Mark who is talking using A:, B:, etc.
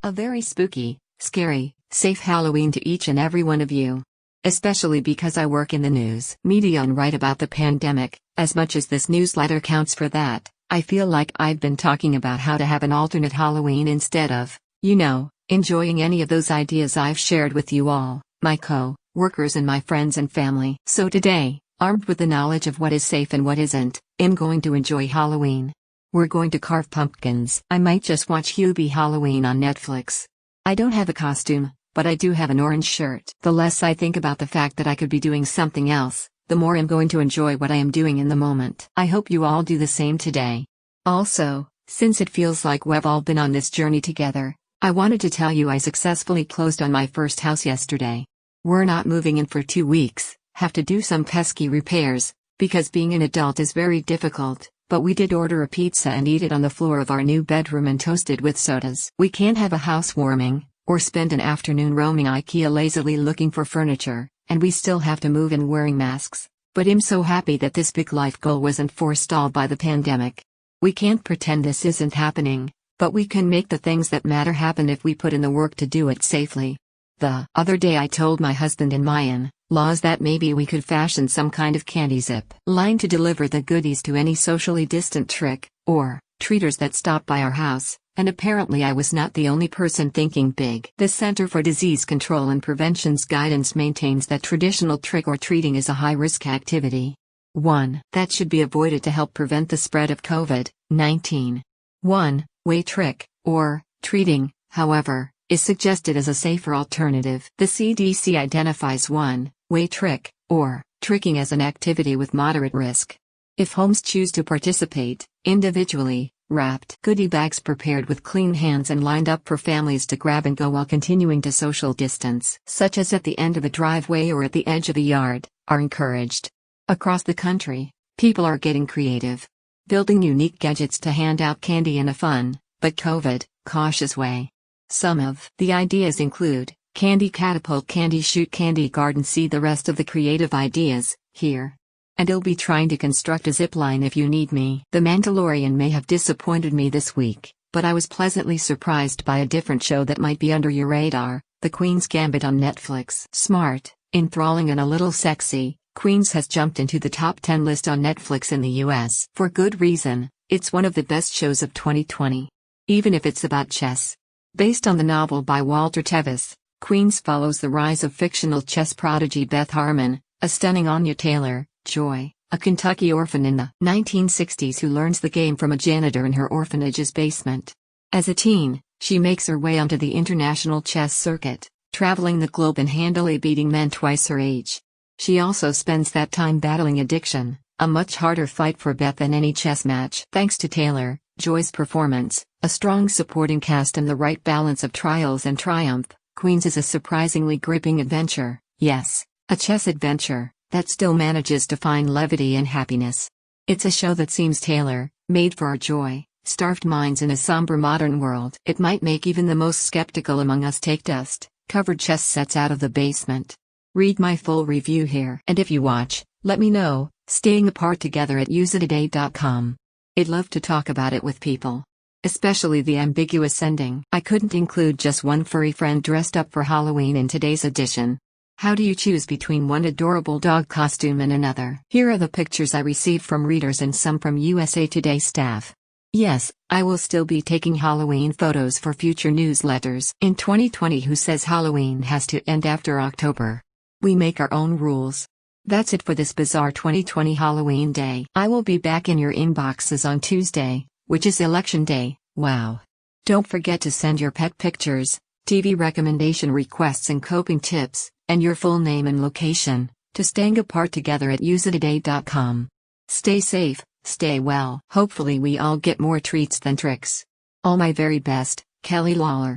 A: A very spooky, scary, safe Halloween to each and every one of you. Especially because I work in the news media and write about the pandemic. As much as this newsletter counts for that, I feel like I've been talking about how to have an alternate Halloween instead of, enjoying any of those ideas I've shared with you all, my co-workers and my friends and family. So today, armed with the knowledge of what is safe and what isn't, I'm going to enjoy Halloween. We're going to carve pumpkins. I might just watch Hubie Halloween on Netflix. I don't have a costume, but I do have an orange shirt. The less I think about the fact that I could be doing something else, the more I'm going to enjoy what I am doing in the moment. I hope you all do the same today. Also, since it feels like we've all been on this journey together, I wanted to tell you I successfully closed on my first house yesterday. We're not moving in for 2 weeks, have to do some pesky repairs, because being an adult is very difficult. But we did order a pizza and eat it on the floor of our new bedroom and toast it with sodas. We can't have a housewarming, or spend an afternoon roaming IKEA lazily looking for furniture, and we still have to move in wearing masks. But I'm so happy that this big life goal wasn't forestalled by the pandemic. We can't pretend this isn't happening, but we can make the things that matter happen if we put in the work to do it safely. The other day I told my husband and my in-laws that maybe we could fashion some kind of candy zip line to deliver the goodies to any socially distant trick or treaters that stop by our house, and apparently I was not the only person thinking big. The Center for Disease Control and Prevention's guidance maintains that traditional trick-or-treating is a high-risk activity. One that should be avoided to help prevent the spread of COVID-19. One-way trick or treating, however, is suggested as a safer alternative. The CDC identifies one-way trick, or tricking as an activity with moderate risk. If homes choose to participate, individually, wrapped goodie bags prepared with clean hands and lined up for families to grab and go while continuing to social distance, such as at the end of a driveway or at the edge of a yard, are encouraged. Across the country, people are getting creative, building unique gadgets to hand out candy in a fun, but COVID-cautious way. Some of the ideas include candy catapult, candy shoot, candy garden. See the rest of the creative ideas here. And I'll be trying to construct a zip line if you need me. The Mandalorian may have disappointed me this week, but I was pleasantly surprised by a different show that might be under your radar, The Queen's Gambit on Netflix. Smart, enthralling and a little sexy, Queens has jumped into the top 10 list on Netflix in the US. For good reason, it's one of the best shows of 2020. Even if it's about chess. Based on the novel by Walter Tevis, Queens follows the rise of fictional chess prodigy Beth Harmon, a stunning Anya Taylor-Joy, a Kentucky orphan in the 1960s who learns the game from a janitor in her orphanage's basement. As a teen, she makes her way onto the international chess circuit, traveling the globe and handily beating men twice her age. She also spends that time battling addiction, a much harder fight for Beth than any chess match. Thanks to Taylor-Joy's performance, a strong supporting cast and the right balance of trials and triumph, Queens is a surprisingly gripping adventure, yes, a chess adventure, that still manages to find levity and happiness. It's a show that seems tailor-made for our joy-starved minds in a somber modern world. It might make even the most skeptical among us take dust-covered chess sets out of the basement. Read my full review here. And if you watch, let me know, staying apart together at usetoday.com. I'd love to talk about it with people. Especially the ambiguous ending. I couldn't include just one furry friend dressed up for Halloween in today's edition. How do you choose between one adorable dog costume and another? Here are the pictures I received from readers and some from USA Today staff. Yes, I will still be taking Halloween photos for future newsletters. In 2020, who says Halloween has to end after October? We make our own rules. That's it for this bizarre 2020 Halloween day. I will be back in your inboxes on Tuesday, which is Election Day. Wow. Don't forget to send your pet pictures, TV recommendation requests and coping tips, and your full name and location, to Staying Apart Together at usetoday.com. Stay safe, stay well. Hopefully we all get more treats than tricks. All my very best, Kelly Lawler.